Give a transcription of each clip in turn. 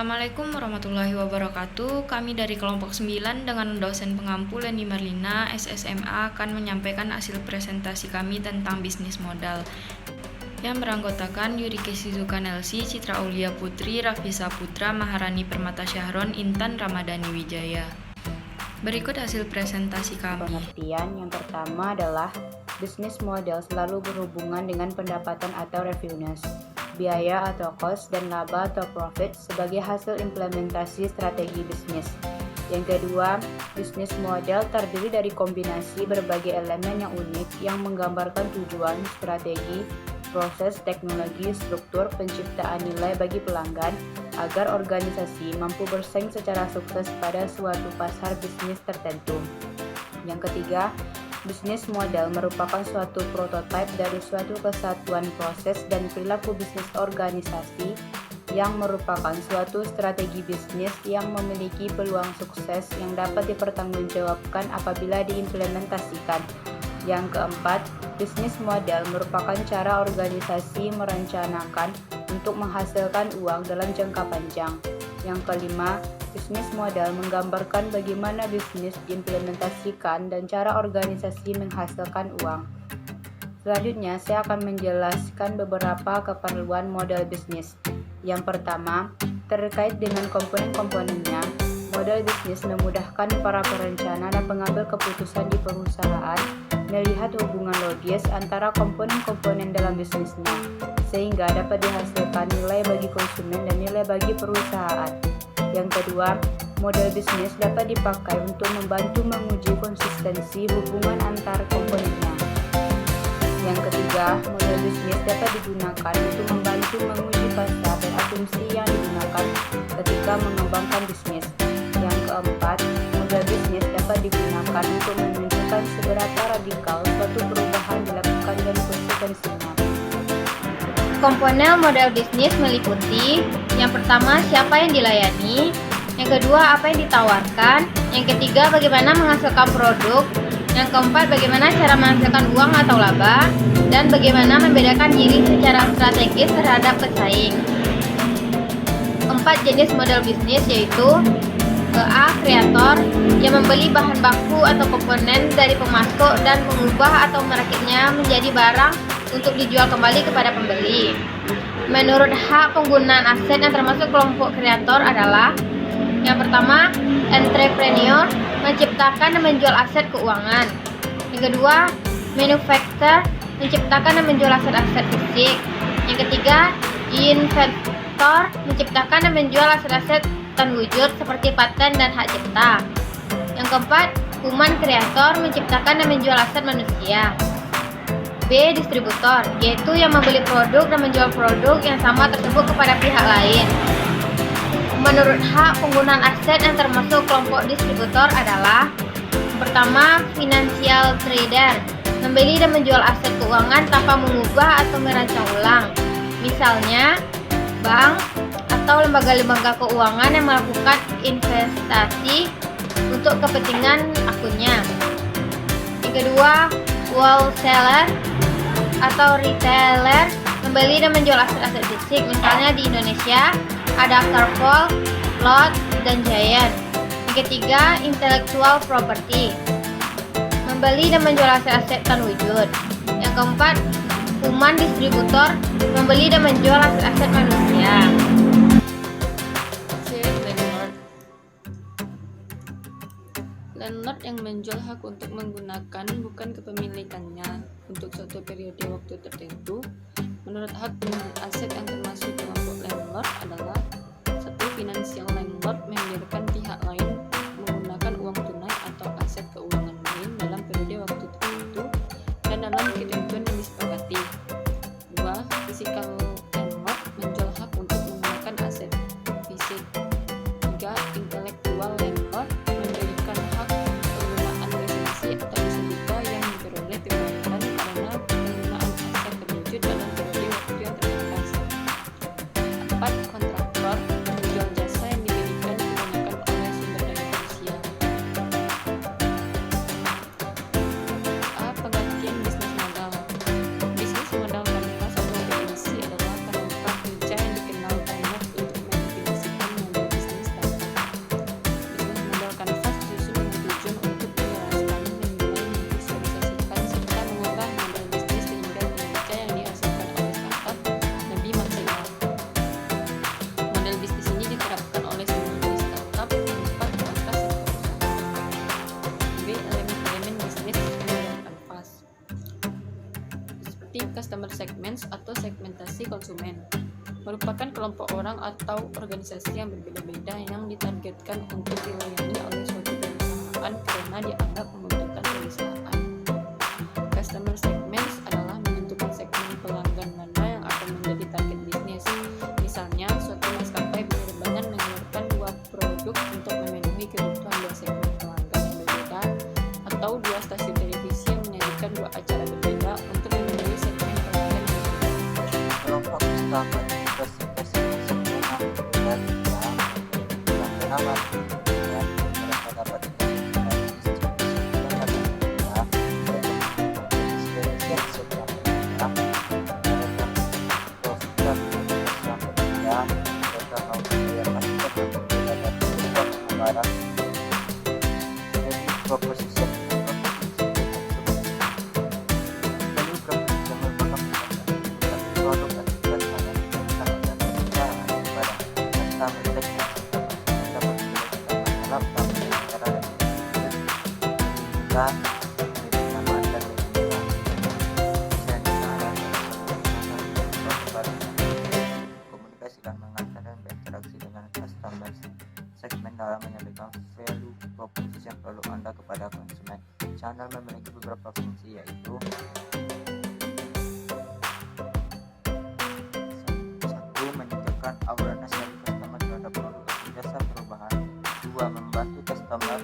Assalamualaikum warahmatullahi wabarakatuh. Kami dari kelompok 9 dengan dosen pengampu Leni Marlina, SSMA akan menyampaikan hasil presentasi kami tentang bisnis modal yang beranggotakan Yurike Shizukan LC, Citra Aulia Putri, Rafisa Putra, Maharani Permata Syahron, Intan Ramadhani Wijaya. Berikut hasil presentasi kami. Pengertian yang pertama adalah bisnis model selalu berhubungan dengan pendapatan atau revenues, biaya atau cost, dan laba atau profit sebagai hasil implementasi strategi bisnis. Yang kedua, bisnis model terdiri dari kombinasi berbagai elemen yang unik yang menggambarkan tujuan, strategi, proses, teknologi, struktur, penciptaan nilai bagi pelanggan agar organisasi mampu bersaing secara sukses pada suatu pasar bisnis tertentu. Yang ketiga, bisnis model merupakan suatu prototipe dari suatu kesatuan proses dan perilaku bisnis organisasi yang merupakan suatu strategi bisnis yang memiliki peluang sukses yang dapat dipertanggungjawabkan apabila diimplementasikan. Yang keempat, bisnis model merupakan cara organisasi merencanakan untuk menghasilkan uang dalam jangka panjang. Yang kelima, bisnis model menggambarkan bagaimana bisnis diimplementasikan dan cara organisasi menghasilkan uang. Selanjutnya, saya akan menjelaskan beberapa keperluan model bisnis. Yang pertama, terkait dengan komponen-komponennya, model bisnis memudahkan para perencana dan pengambil keputusan di perusahaan melihat hubungan logis antara komponen-komponen dalam bisnisnya, sehingga dapat dihasilkan nilai bagi konsumen dan nilai bagi perusahaan. Yang kedua, model bisnis dapat dipakai untuk membantu menguji konsistensi hubungan antar komponennya. Yang ketiga, model bisnis dapat digunakan untuk membantu menguji pasar dan asumsi yang digunakan ketika mengembangkan bisnis. Yang keempat, model bisnis dapat digunakan untuk menunjukkan seberapa radikal suatu perubahan dilakukan dan konsekuensinya. Komponen model bisnis meliputi yang pertama, siapa yang dilayani, yang kedua, apa yang ditawarkan, yang ketiga, bagaimana menghasilkan produk, yang keempat, bagaimana cara menghasilkan uang atau laba, dan bagaimana membedakan diri secara strategis terhadap pesaing. 4 jenis model bisnis yaitu A. Kreator yang membeli bahan baku atau komponen dari pemasok dan mengubah atau merakitnya menjadi barang untuk dijual kembali kepada pembeli. Menurut hak penggunaan aset yang termasuk kelompok kreator adalah yang pertama, entrepreneur menciptakan dan menjual aset keuangan. Yang kedua, manufacturer menciptakan dan menjual aset-aset fisik. Yang ketiga, inventor menciptakan dan menjual aset-aset wujud seperti paten dan hak cipta. Yang keempat, human creator menciptakan dan menjual aset manusia. B. Distributor, yaitu yang membeli produk dan menjual produk yang sama tersebut kepada pihak lain. Menurut hak penggunaan aset yang termasuk kelompok distributor adalah pertama, financial trader membeli dan menjual aset keuangan tanpa mengubah atau merancang ulang. Misalnya, bank atau lembaga-lembaga keuangan yang melakukan investasi untuk kepentingan akunnya. Yang kedua, wholesaler atau retailer membeli dan menjual aset-aset fisik. Misalnya di Indonesia ada Carrefour, Lot, dan Giant. Yang ketiga, intellectual property membeli dan menjual aset-aset wujud. Yang keempat, human distributor membeli dan menjual aset-aset manusia. Landlord yang menjual hak untuk menggunakan bukan kepemilikannya untuk suatu periode waktu tertentu. Menurut hak pemilik aset yang termasuk kelompok landlord adalah satu, financial landlord membiarkan pihak lain menggunakan uang tunai atau aset keuangan lain dalam periode waktu tertentu dan dalam ketentuan yang disepakati. Dua, physical landlord menjual hak untuk menggunakan aset fisik. Tiga, intellectual landlord memberikan hak penggunaan lisensi atau bisa juga yang diperoleh pembayaran karena penggunaan aset terwujud dalam periode waktu yang terbatas. 4. Kontraktor segmentasi konsumen merupakan kelompok orang atau organisasi yang berbeda-beda yang ditargetkan untuk dilayani oleh suatu perusahaan karena dianggap membutuhkan perusahaan. Customer segments adalah menentukan segmen pelanggan mana yang akan menjadi target bisnis. Misalnya, suatu maskapai penerbangan mengeluarkan dua produk untuk memenuhi kebutuhan dua segmen pelanggan yang berbeda, atau dua stasiun televisi yang menyajikan dua acara berbeda untuk memenuhi segmen pelanggan yang berbeda. Kelompok utama diversifikasi segmen yang berbeda yang beramal dan mereka dapat identifikasi distribusi pelanggan yang berbeda dan setiap mereka profit dan yang berbeda. Mereka mau membayar market yang berbeda dan berubah barang. Jadi proposition produk dan jasa yang diberikan oleh perusahaan kepada customer segment dapat dilakukan dalam cara yang mudah, nyaman dan mudah. Komunikasi dan mengantar dan berinteraksi dengan customer segmen dalam menyampaikan value proposition produk Anda kepada konsumen. Channel memiliki beberapa fungsi, yaitu meningkatkan awareness dari customer terhadap produk atau jasa perubahan. 2. Membantu customer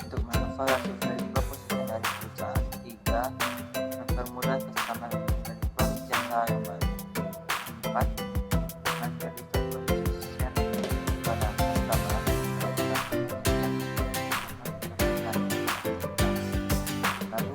untuk mengevaluasi value proposition dari perusahaan. 3. Mempermudah customer dari produk jasa yang baru. 4. Menjadi proposition pada customer lalu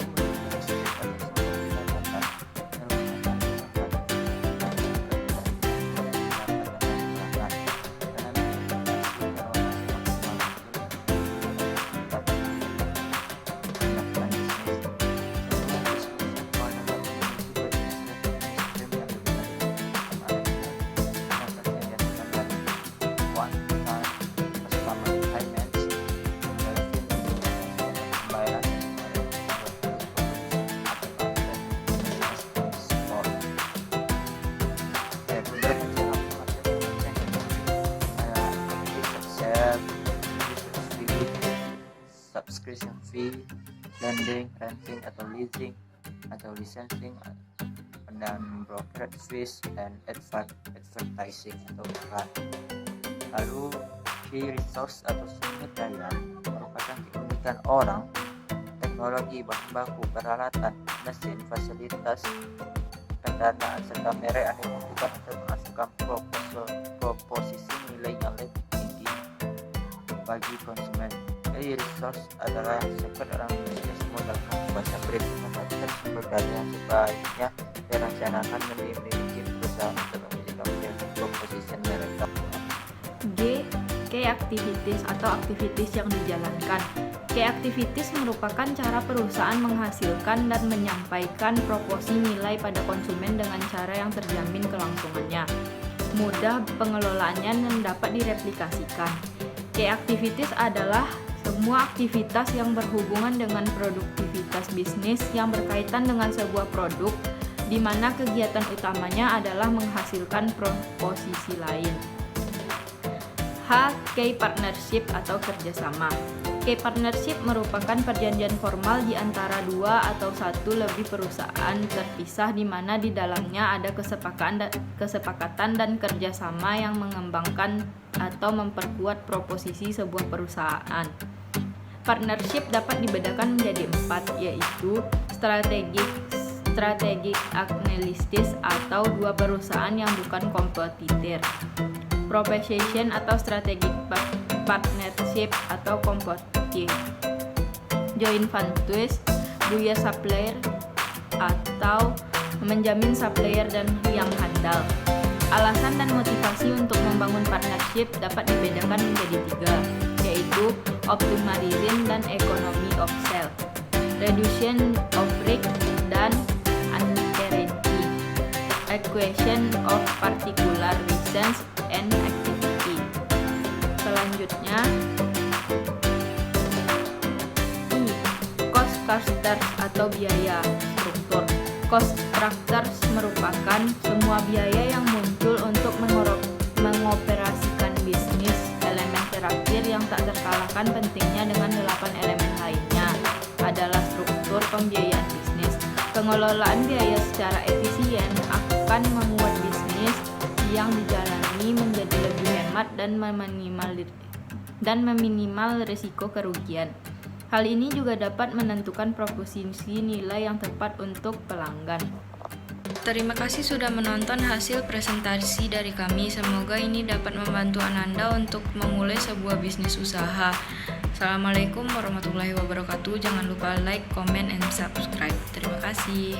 subscription fee, lending, renting atau leasing atau licensing, dan brokerage fees dan advertising atau iklan. Lalu key resource atau sumber daya merupakan keunikan orang, teknologi, bahan baku, peralatan, mesin, fasilitas, pendanaan serta merek yang dibutuhkan untuk menghasilkan proposisi nilai yang lebih tinggi bagi konsumen. Jadi resource adalah sektor dalam bisnis modal bahasa berikutnya saja sumber daya yang sebaiknya direncanakan memiliki perusahaan untuk menjadikan value proposition mereka. G. Key activities atau aktivitas yang dijalankan. Key activities merupakan cara perusahaan menghasilkan dan menyampaikan proposi nilai pada konsumen dengan cara yang terjamin kelangsungannya, mudah pengelolaannya dan dapat direplikasikan. Key activities adalah semua aktivitas yang berhubungan dengan produktivitas bisnis yang berkaitan dengan sebuah produk, di mana kegiatan utamanya adalah menghasilkan proposisi lain. H. Key partnership atau kerjasama. Key partnership merupakan perjanjian formal di antara dua atau satu lebih perusahaan terpisah di mana di dalamnya ada kesepakatan dan kerjasama yang mengembangkan atau memperkuat proposisi sebuah perusahaan. Partnership dapat dibedakan menjadi 4, yaitu strategic analysis atau dua perusahaan yang bukan kompetitor, proposition atau strategic partnership atau kompetitif, joint ventures, dua supplier atau menjamin supplier dan yang handal. Alasan dan motivasi untuk membangun partnership dapat dibedakan menjadi 3, yaitu optimization dan economy of scale, reduction of risk dan uncertainty, equation of particular reasons and activity. Selanjutnya, I. Cost structures atau biaya struktur. Cost structures merupakan semua biaya yang muncul untuk mengoperasikan bisnis. Elemen terakhir yang tak terkalahkan pentingnya dengan 8 elemen lainnya adalah struktur pembiayaan bisnis. Pengelolaan biaya secara efisien akan membuat bisnis yang dijalani menjadi lebih hemat dan meminimal risiko kerugian. Hal ini juga dapat menentukan proporsi nilai yang tepat untuk pelanggan. Terima kasih sudah menonton hasil presentasi dari kami. Semoga ini dapat membantu Ananda untuk memulai sebuah bisnis usaha. Assalamualaikum warahmatullahi wabarakatuh. Jangan lupa like, comment, and subscribe. Terima kasih.